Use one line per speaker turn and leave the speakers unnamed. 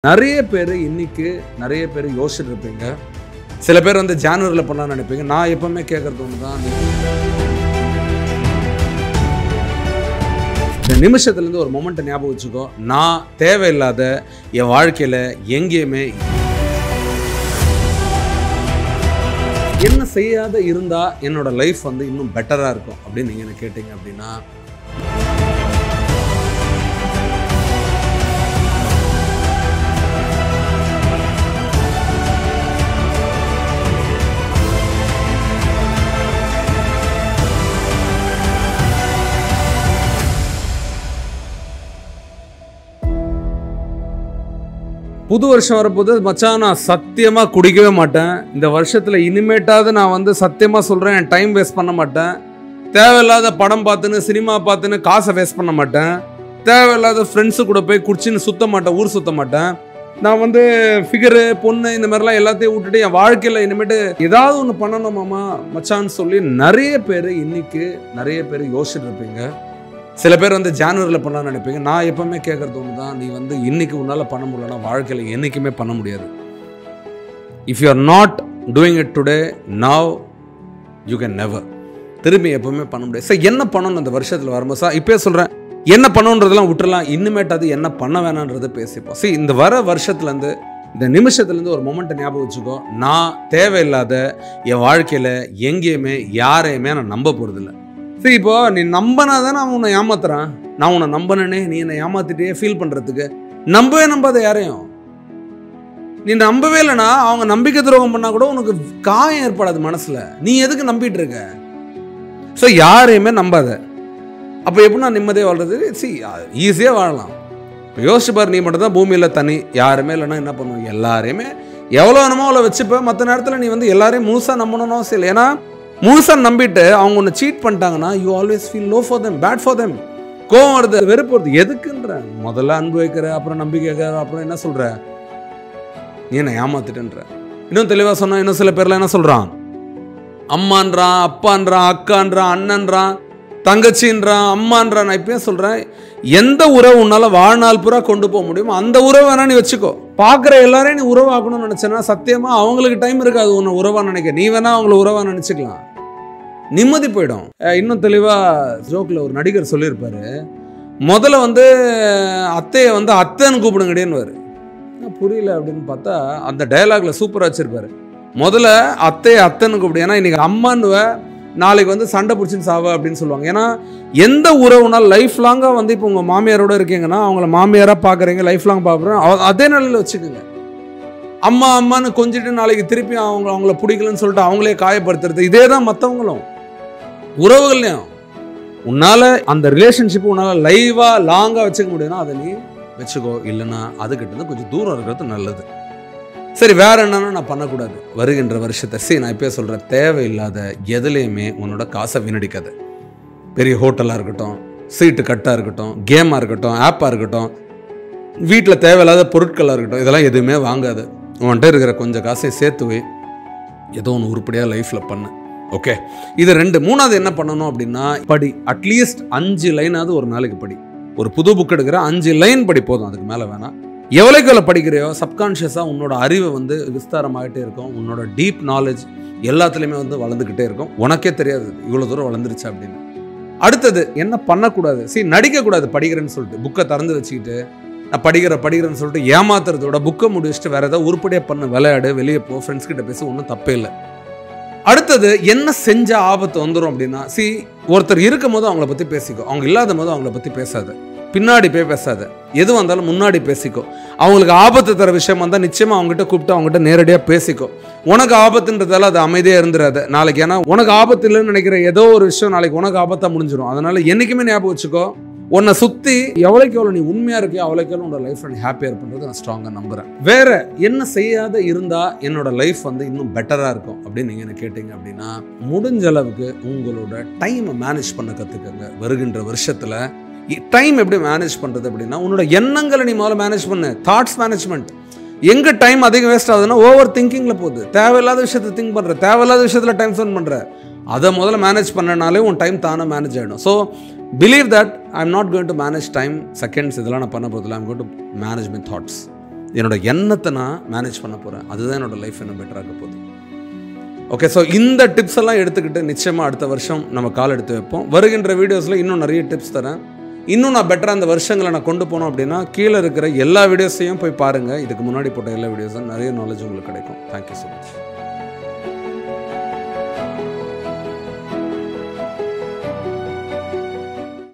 நிறைய பேர் இன்னைக்கு நிறைய பேர் யோசிச்சுட்டு இருப்பீங்க. சில பேர் வந்து ஜான்வரியில் பண்ணலாம்னு நினைப்பீங்க. நான் எப்பவுமே கேட்கறது ஒன்று தான், இந்த நிமிஷத்துலேருந்து ஒரு மொமெண்ட்டை ஞாபகம் வச்சுக்கோ. நான் தேவையில்லாத என் வாழ்க்கையில் எங்கேயுமே என்ன செய்யாத இருந்தால் என்னோட லைஃப் வந்து இன்னும் பெட்டராக இருக்கும் அப்படின்னு நீங்கள் என்ன கேட்டீங்க அப்படின்னா, புது வருஷம் வரப்போது மச்சான், நான் சத்தியமாக குடிக்கவே மாட்டேன். இந்த வருஷத்தில் இனிமேட்டாவது நான் வந்து சத்தியமாக சொல்கிறேன், என் டைம் வேஸ்ட் பண்ண மாட்டேன். தேவையில்லாத படம் பார்த்துன்னு சினிமா பார்த்துன்னு காசை வேஸ்ட் பண்ண மாட்டேன். தேவையில்லாத ஃப்ரெண்ட்ஸு கூட போய் குடிச்சின்னு சுற்ற மாட்டேன், ஊர் சுற்ற மாட்டேன். நான் வந்து ஃபிகரு பொண்ணு இந்த மாதிரிலாம் எல்லாத்தையும் விட்டுட்டு என் வாழ்க்கையில் இனிமேட்டு ஏதாவது ஒன்று பண்ணணுமாமா மச்சான்னு சொல்லி நிறைய பேர் இன்னைக்கு நிறைய பேர் யோசிச்சுட்டு இருப்பீங்க. சில பேர் வந்து ஜான்வரியில் பண்ணலாம்னு நினைப்பீங்க. நான் எப்பவுமே கேட்குறது ஒன்று தான், நீ வந்து இன்னைக்கு உன்னால் பண்ண முடியலன்னா வாழ்க்கையில் என்றைக்குமே பண்ண முடியாது. If you are not doing it today, now you can never. திரும்பி எப்பவுமே பண்ண முடியாது. சார் என்ன பண்ணணும் இந்த வருஷத்தில் வரும்போது? சார் இப்போயே சொல்கிறேன், என்ன பண்ணணுன்றதெல்லாம் விட்டுறலாம், இன்னுமேட்டாவது என்ன பண்ண வேணான்றதை பேசிப்போம். சரி, இந்த வர வருஷத்துலேருந்து இந்த நிமிஷத்துலேருந்து ஒரு மொமெண்ட்டை ஞாபகம் வச்சுக்கோ. நான் தேவையில்லாத என் வாழ்க்கையில் எங்கேயுமே யாரையுமே நான் நம்ப போகிறதில்ல. சரி, இப்போ நீ நம்பினா தானே அவன் உன்னை ஏமாத்துறான். நான் உன்னை நம்பினே நீ என்னை ஏமாத்திட்டே ஃபீல் பண்ணுறதுக்கு நம்பவே நம்பாத யாரையும். நீ நம்பவே இல்லைனா அவங்க நம்பிக்கை துரோகம் பண்ணால் கூட உனக்கு காயம் ஏற்படாது மனசில். நீ எதுக்கு நம்பிட்டு இருக்க? ஸோ யாரையுமே நம்பாத. அப்போ எப்படின்னா நிம்மதியாக வாழ்றது? சரி, ஈஸியாக வாழலாம். இப்போ யோசிச்சு பாரு, நீ மட்டும் தான் பூமியில் தனி, யாருமே இல்லைன்னா என்ன பண்ணுவோம்? எல்லாரையுமே எவ்வளோ வேணுமோ அவ்வளோ வச்சுப்ப. மற்ற நேரத்தில் நீ வந்து எல்லாரையும் முழுசாக நம்பணும்னு அவசியம் இல்லை. ஏன்னா முழுசாக நம்பிட்டு அவங்க ஒன்று சீட் பண்ணிட்டாங்கன்னா you always feel low for them, bad for them. கோவம் வருது, வெறுப்பு வருது. எதுக்குன்ற? முதல்ல அன்பு வைக்கிற, அப்புறம் நம்பிக்கை வைக்கிற, அப்புறம் என்ன சொல்கிற? நீ என்ன ஏமாத்திட்டுன்ற. இன்னும் தெளிவாக சொன்னால், இன்னும் சில பேர்லாம் என்ன சொல்கிறான்? அம்மான்றான், அப்பான்றான், அக்கான்றான், அண்ணன்றான், தங்கச்சின்றான், அம்மான்றான். நான் இப்பயே சொல்கிறேன், எந்த உறவு உன்னால் வாழ்நாள் பூரா கொண்டு போக முடியுமோ அந்த உறவு வேணா நீ வச்சுக்கோ. பார்க்குற எல்லாரையும் நீ உறவாக்கணும்னு நினச்சேன்னா சத்தியமாக அவங்களுக்கு டைம் இருக்காது உன்னை உறவாக நினைக்க. நீ வேணா அவங்கள உறவாக நினச்சிக்கலாம், நிம்மதி போயிடும். இன்னும் தெளிவாக ஜோக்கில் ஒரு நடிகர் சொல்லியிருப்பார், முதல்ல வந்து அத்தையை வந்து அத்தைன்னு கூப்பிடுங்கடேன்னு. புரியல அப்படின்னு பார்த்தா அந்த டயலாக்ல சூப்பராக வச்சிருப்பாரு. முதல்ல அத்தையை அத்தைன்னு கூப்பிடு, ஏன்னா இன்னைக்கு அம்மானுவ, நாளைக்கு வந்து சண்டை பிடிச்சின்னு சாவ அப்படின்னு சொல்லுவாங்க. ஏன்னா எந்த உறவுனால் லைஃப் லாங்காக வந்து இப்போ உங்கள் மாமியாரோட இருக்கீங்கன்னா அவங்கள மாமியாராக பார்க்குறீங்க, லைஃப் லாங் பார்க்குறோம், அதே நிலையில் வச்சுக்கோங்க. அம்மா அம்மான்னு கொஞ்சிட்டு நாளைக்கு திருப்பி அவங்கள பிடிக்கலன்னு சொல்லிட்டு அவங்களே காயப்படுத்துறது. இதே தான் மற்றவங்களும் உறவுகள்லையும். உன்னால் அந்த ரிலேஷன்ஷிப் உன்னால் லைவாக லாங்காக வச்சுக்க முடியும்னா அதை நீ வச்சுக்கோ. இல்லைன்னா அதுக்கிட்ட இருந்து கொஞ்சம் தூரம் இருக்கிறது நல்லது. சரி, வேற என்னன்னா நான் பண்ணக்கூடாது வருகின்ற வருஷத்தை? சரி, நான் இப்போயே சொல்கிறேன், தேவையில்லாத எதுலேயுமே உன்னோட காசை வீணடிக்காது. பெரிய ஹோட்டலாக இருக்கட்டும், சீட்டு கட்டாக இருக்கட்டும், கேமாக இருக்கட்டும், ஆப்பாக இருக்கட்டும், வீட்டில் தேவையில்லாத பொருட்களாக இருக்கட்டும், இதெல்லாம் எதுவுமே வாங்காது. உன்கிட்ட இருக்கிற கொஞ்சம் காசை சேர்த்து வை, ஏதோ ஒன்று உருப்படியாக லைஃப்பில் பண்ணு. ஓகே, இது 2. 3வது என்ன பண்ணணும் அப்படின்னா, படி. அட்லீஸ்ட் 5 லைனாவது ஒரு நாளைக்கு படி. ஒரு புது புக் எடுக்கிற 5 லைன் படி போதும், அதுக்கு மேலே வேணாம். எவ்வளோக்கு எவ்வளோ படிக்கிறையோ சப்கான்ஷியஸாக உன்னோட அறிவை வந்து விஸ்தாரமாகிட்டே இருக்கும். உன்னோட டீப் நாலேஜ் எல்லாத்துலேயுமே வந்து வளர்ந்துக்கிட்டே இருக்கும். உனக்கே தெரியாது இவ்வளோ தூரம் வளர்ந்துருச்சு அப்படின்னு. அடுத்தது என்ன பண்ணக்கூடாது? சரி, நடிக்கக்கூடாது படிக்கிறேன்னு சொல்லிட்டு புக்கை திறந்து வச்சுக்கிட்டு நான் படிக்கிறேன்னு சொல்லிட்டு ஏமாத்துறதோட புக்கை முடிச்சுட்டு வேறு ஏதாவது உருப்படியாக பண்ண, விளையாடு, வெளியே போ, ஃப்ரெண்ட்ஸ் கிட்ட பேச, ஒன்றும் தப்பே இல்லை. அடுத்தது என்ன செஞ்ச ஆபத்து வந்துடும் அப்படின்னா, ஒருத்தர் இருக்கும் போது அவங்கள பற்றி பேசிக்கோ, அவங்க இல்லாத போது அவங்கள பற்றி பேசாத, பின்னாடி போய் பேசாத. எது வந்தாலும் முன்னாடி பேசிக்கோ. அவங்களுக்கு ஆபத்து தர விஷயம் வந்தால் நிச்சயமாக அவங்ககிட்ட கூப்பிட்டு அவங்ககிட்ட நேரடியாக பேசிக்கோ. உனக்கு ஆபத்துன்றதால அது அமைதியாக இருந்துடாது நாளைக்கு. ஏன்னா உனக்கு ஆபத்து இல்லைன்னு நினைக்கிற ஏதோ ஒரு விஷயம் நாளைக்கு உனக்கு ஆபத்தாக முடிஞ்சிடும். அதனால என்றைக்குமே ஞாபகம் வச்சுக்கோ, உன்னை சுற்றி எவ்வளோக்கு எவ்வளோ நீ உண்மையாக இருக்கியோ அவ்வளோக்கு எவ்வளோ உன்னோட லைஃப்பில் நீ ஹாப்பியாக இருப்பது நான் ஸ்ட்ராங்காக நம்புகிறேன். வேற என்ன செய்யாத இருந்தால் என்னோட லைஃப் வந்து இன்னும் பெட்டராக இருக்கும் அப்படின்னு நீங்கள் என்ன கேட்டீங்க அப்படின்னா, முடிஞ்ச அளவுக்கு உங்களோட டைமை மேனேஜ் பண்ண கற்றுக்கங்க. வருகின்ற வருஷத்தில் டைம் எப்படி மேனேஜ் பண்ணுறது அப்படின்னா, உன்னோட எண்ணங்களை நீ முதல்ல மேனேஜ் பண்ணு. Thoughts management. எங்கே டைம் அதிகம் வேஸ்ட் ஆகுதுன்னா ஓவர் திங்கிங்கில் போகுது. தேவையில்லாத விஷயத்தை திங்க் பண்ணுற, தேவையில்லாத விஷயத்தில் டைம் ஸ்பெண்ட் பண்ணுற. அதை முதல்ல மேனேஜ் பண்ணனாலே உன் டைம் தானே மேனேஜ் ஆகிடும். So believe that I am not going to manage time, seconds, இதெல்லாம் நான் பண்ண போதில்லை. I am going to manage my thoughts. என்னோடய எண்ணத்தை நான் மேனேஜ் பண்ண போகிறேன். அதுதான் என்னோடய லைஃப் இன்னும் பெட்டராக போகுது. ஓகே, ஸோ இந்த டிப்ஸ் எல்லாம் எடுத்துக்கிட்டு நிச்சயமாக அடுத்த வருஷம் நம்ம கால் எடுத்து வைப்போம். வருகின்ற வீடியோஸில் இன்னும் நிறைய டிப்ஸ் தரேன். இன்னும் நான் பெட்டராக அந்த வருஷங்களை நான் கொண்டு போனோம் அப்படின்னா கீழே இருக்கிற எல்லா வீடியோஸையும் போய் பாருங்கள். இதுக்கு முன்னாடி போட்ட எல்லா வீடியோஸும் நிறைய நாலேஜ் உங்களுக்கு கிடைக்கும். Thank you so much.